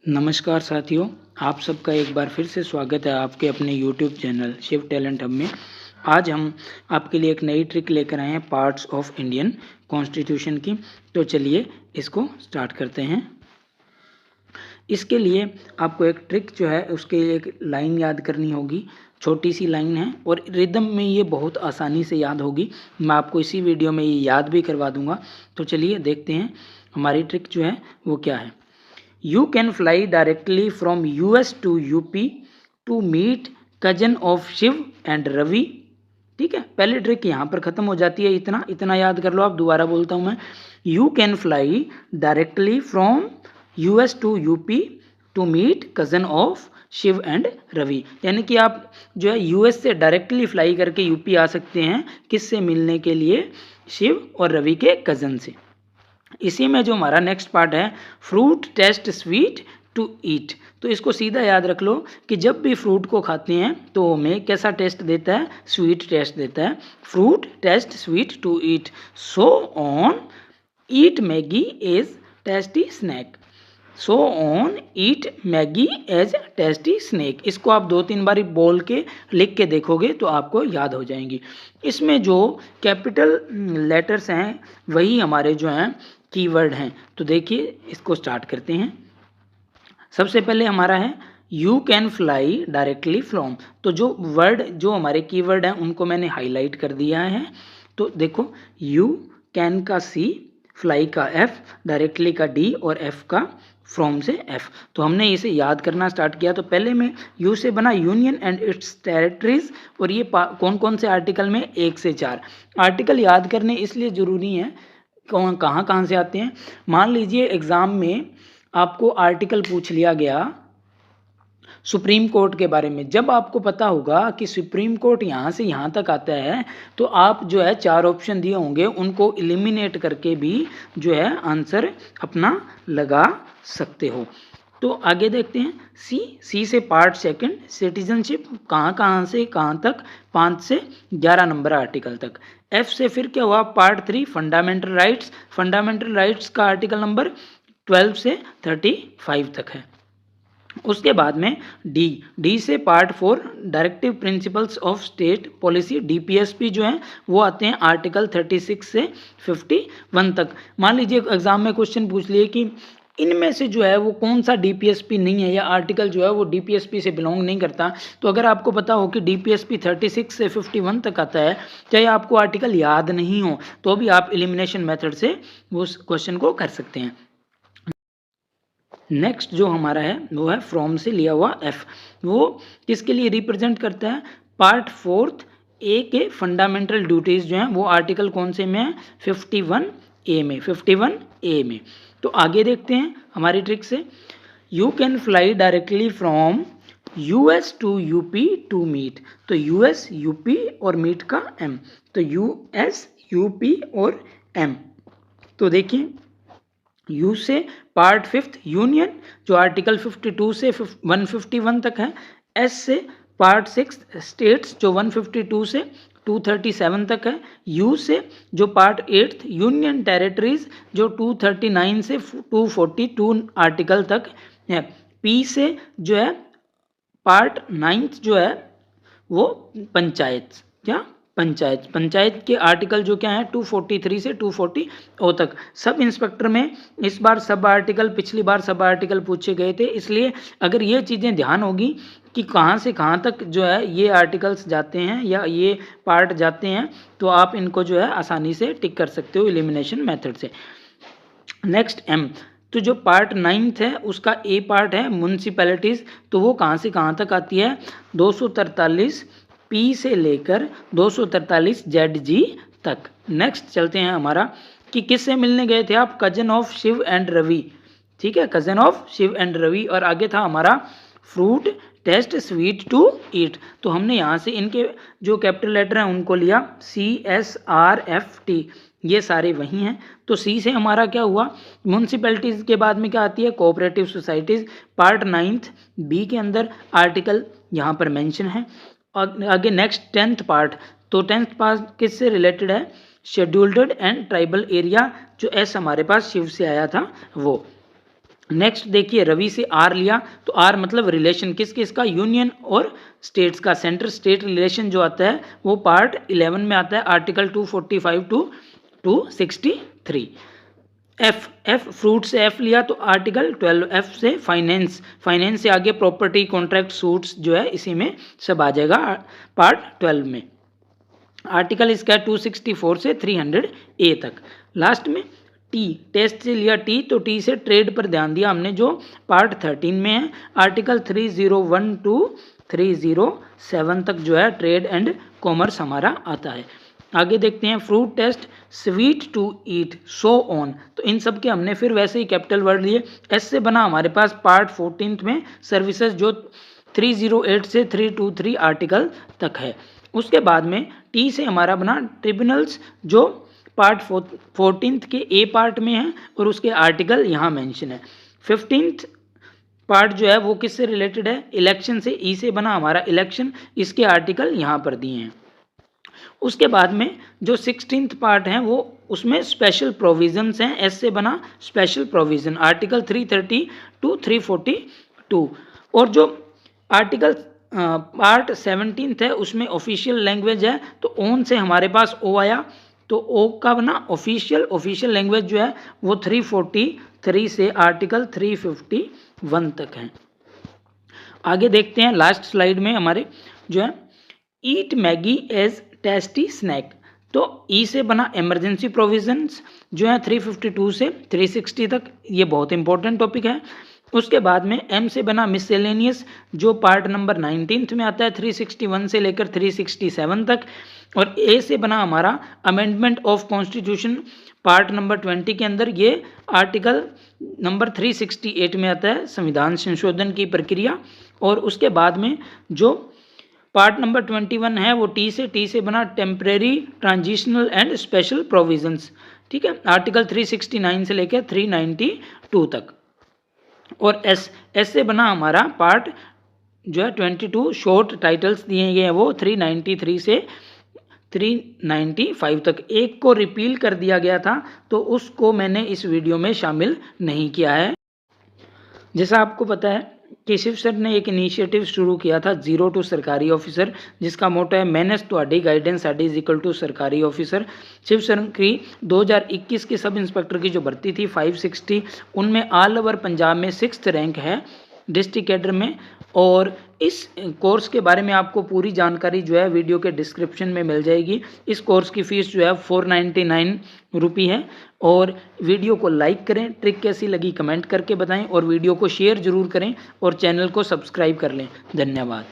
नमस्कार साथियों, आप सबका एक बार फिर से स्वागत है आपके अपने YouTube channel Shiv talent hub में। आज हम आपके लिए एक नई ट्रिक लेकर आए हैं पार्ट्स ऑफ इंडियन कॉन्स्टिट्यूशन की। तो चलिए इसको स्टार्ट करते हैं। इसके लिए आपको एक ट्रिक जो है उसके एक लाइन याद करनी होगी। छोटी सी लाइन है और रिदम में ये बहुत आसानी से याद होगी। मैं आपको इसी वीडियो में ये याद भी करवा दूंगा। तो चलिए देखते हैं हमारी ट्रिक जो है वो क्या है। You can fly directly from US to UP to meet cousin of Shiv and Ravi। ठीक है, पहली ट्रिक यहाँ पर खत्म हो जाती है। इतना इतना याद कर लो आप। दोबारा बोलता हूँ मैं, you can fly directly from US to UP to meet cousin of Shiv and Ravi. यानी कि आप जो है यूएस से डायरेक्टली फ्लाई करके यूपी आ सकते हैं। किससे मिलने के लिए? शिव और रवि के कजन से। इसी में जो हमारा नेक्स्ट पार्ट है, fruit taste sweet to eat. तो इसको सीधा याद रख लो कि जब भी फ्रूट को खाते हैं तो हमें कैसा टेस्ट देता है? स्वीट टेस्ट देता है। Fruit taste sweet to eat, so on eat Maggi as tasty snack. So on eat Maggi as tasty snack. इसको आप 2-3 बार बोल के लिख के देखोगे तो आपको याद हो जाएंगी। इसमें जो कैपिटल लेटर्स हैं वही हमारे जो हैं कीवर्ड हैं। तो देखिए इसको स्टार्ट करते हैं। सबसे पहले हमारा है you can fly directly from. तो जो वर्ड जो हमारे कीवर्ड हैं उनको मैंने हाईलाइट कर दिया है। तो देखो, यू कैन का सी, फ्लाई का एफ, डायरेक्टली का डी और एफ का फ्रॉम से एफ। तो हमने इसे याद करना स्टार्ट किया। तो पहले में यू से बना यूनियन एंड इट्स टेरिटरीज। और ये कौन कौन से आर्टिकल में? 1 से 4 आर्टिकल याद करने इसलिए ज़रूरी हैं। कहाँ से आते हैं? मान लीजिए एग्ज़ाम में आपको आर्टिकल पूछ लिया गया सुप्रीम कोर्ट के बारे में। जब आपको पता होगा कि सुप्रीम कोर्ट यहाँ से यहाँ तक आता है तो आप जो है 4 ऑप्शन दिए होंगे उनको एलिमिनेट करके भी जो है आंसर अपना लगा सकते हो। तो आगे देखते हैं सी से पार्ट सेकंड सिटीजनशिप, कहाँ से कहाँ तक? 5 से 11 नंबर आर्टिकल तक। एफ से फिर क्या हुआ? Part 3 fundamental rights. Fundamental rights का आर्टिकल नंबर 12 से 35 तक है। उसके बाद में डी से part 4 directive principles of state policy, DPSP जो है वो आते हैं आर्टिकल 36 से 51 तक। मान लीजिए एग्जाम में क्वेश्चन पूछ लिए कि इनमें से जो है वो कौन सा डीपीएसपी नहीं है या आर्टिकल जो है वो डीपीएसपी से बिलोंग नहीं करता। तो अगर आपको पता हो कि डीपीएसपी 36 से 51 तक आता है, चाहे आपको आर्टिकल याद नहीं हो तो भी आप एलिमिनेशन मेथड से उस क्वेश्चन को कर सकते हैं। नेक्स्ट जो हमारा है वो है फ्रॉम से लिया हुआ एफ। वो किसके लिए रिप्रेजेंट करता है? पार्ट 4 ए के फंडामेंटल ड्यूटीज जो हैं वो आर्टिकल कौन से में है? 51 ए में। 51 ए में। तो आगे देखते हैं हमारी ट्रिक से, you can fly directly from US to UP to meet. तो यूएस, यूपी और मीट का एम। तो यूएस, यूपी और एम। तो देखिए यू से पार्ट 5 यूनियन जो आर्टिकल 52 से 151 तक है। एस से पार्ट 6 स्टेट्स जो 152 से 237 तक है। यू से जो पार्ट 8 यूनियन टेरिटरीज जो 239 से 242 आर्टिकल तक है। पी से जो है पार्ट 9 जो है वो पंचायत, क्या? पंचायत के आर्टिकल जो क्या है 243 से 240 तक। सब इंस्पेक्टर में इस बार सब आर्टिकल, पिछली बार सब आर्टिकल पूछे गए थे। इसलिए अगर ये चीज़ें ध्यान होगी कि कहाँ से कहाँ तक जो है ये आर्टिकल्स जाते हैं या ये पार्ट जाते हैं तो आप इनको जो है आसानी से टिक कर सकते हो एलिमिनेशन मेथड से। Next M. तो जो पार्ट 9 है उसका ए पार्ट है म्यूनसिपैलिटीज़। तो वो कहाँ से कहाँ तक आती है? 243 पी से लेकर 243 जेड जी तक। नेक्स्ट चलते हैं हमारा कि किससे मिलने गए थे आप? Cousin of Shiv and Ravi. ठीक है, cousin of Shiv and Ravi. और आगे था हमारा fruit taste sweet to eat. तो हमने यहाँ से इनके जो कैपिटल लेटर हैं उनको लिया, CSRFT, ये सारे वही हैं। तो सी से हमारा क्या हुआ? म्यूनसिपैलिटीज़ के बाद में क्या आती है? Cooperative societies. पार्ट 9 बी के अंदर आर्टिकल यहाँ पर मेंशन है। और आगे नेक्स्ट 10th पार्ट। तो 10th पार्ट किससे रिलेटेड है? शेड्यूल्ड एंड ट्राइबल एरिया, जो एस हमारे पास शिव से आया था वो। नेक्स्ट देखिए, रवि से आर लिया तो आर मतलब रिलेशन किस किस का, यूनियन और स्टेट्स का। सेंटर स्टेट रिलेशन जो आता है वो पार्ट 11 में आता है, आर्टिकल 245 टू 263। एफ फ्रूट से एफ लिया तो आर्टिकल 12, एफ से फाइनेंस, फाइनेंस से आगे प्रॉपर्टी कॉन्ट्रैक्ट सूट्स जो है इसी में सब आ जाएगा पार्ट 12 में। आर्टिकल इसका 264 से 300 ए तक। लास्ट में टी, टेस्ट से लिया टी तो टी से ट्रेड पर ध्यान दिया हमने जो पार्ट 13 में है, आर्टिकल 301 टू 307 तक जो है ट्रेड एंड कॉमर्स हमारा आता है। आगे देखते हैं fruit taste, sweet to eat, so on, तो इन सब के हमने फिर वैसे ही कैपिटल वर्ड लिए। एस से बना हमारे पास पार्ट 14 में सर्विसेज जो 308 से 323 आर्टिकल तक है। उसके बाद में टी से हमारा बना ट्रिब्यूनल्स जो पार्ट 14 के ए पार्ट में है और उसके आर्टिकल यहाँ मेंशन है। 15th पार्ट जो है वो किससे रिलेटेड है, इलेक्शन से। ई से बना हमारा इलेक्शन, इसके आर्टिकल यहाँ पर दिए हैं। उसके बाद में जो 16th पार्ट है वो उसमें स्पेशल प्रोविजंस हैं, एस से बना स्पेशल प्रोविजन, आर्टिकल 330 टू 342। और जो आर्टिकल पार्ट 17 है उसमें ऑफिशियल लैंग्वेज है, तो ओन से हमारे पास ओ आया, तो ओ का बना ऑफिशियल लैंग्वेज जो है वो 343 से आर्टिकल 351 तक है। आगे देखते हैं लास्ट स्लाइड में हमारे जो है eat Maggi as tasty snack, तो ई से बना इमरजेंसी प्रोविजंस जो है 352 से 360 तक, ये बहुत इंपॉर्टेंट टॉपिक है। उसके बाद में एम से बना मिसलेनियस जो पार्ट नंबर 19 में आता है 361 से लेकर 367 तक। और ए से बना हमारा amendment of constitution part number 20 के अंदर, ये आर्टिकल नंबर 368 में आता है संविधान संशोधन की प्रक्रिया। और उसके बाद में जो पार्ट नंबर 21 है वो टी से बना temporary transitional and special provisions, ठीक है, आर्टिकल 369 से लेकर 392 तक। और एस से बना हमारा पार्ट जो है 22 शॉर्ट टाइटल्स दिए गए हैं वो 393 से 395 तक। एक को रिपील कर दिया गया था तो उसको मैंने इस वीडियो में शामिल नहीं किया है। जैसा आपको पता है कि शिव सर ने एक इनिशिएटिव शुरू किया था जीरो टू सरकारी ऑफिसर, जिसका मोटो है मैनेज ਤੁਹਾਡੀ गाइडेंस साडी इज इक्वल टू सरकारी ऑफिसर। शिव सर की 2021 की सब इंस्पेक्टर की जो भर्ती थी 560, उनमें ऑल ओवर पंजाब में 6th रैंक है डिस्ट्रिक्ट कैडर में। और इस कोर्स के बारे में आपको पूरी जानकारी जो है वीडियो के डिस्क्रिप्शन में मिल जाएगी। इस कोर्स की फ़ीस जो है 499 रुपये है। और वीडियो को लाइक करें, ट्रिक कैसी लगी कमेंट करके बताएं और वीडियो को शेयर ज़रूर करें और चैनल को सब्सक्राइब कर लें। धन्यवाद।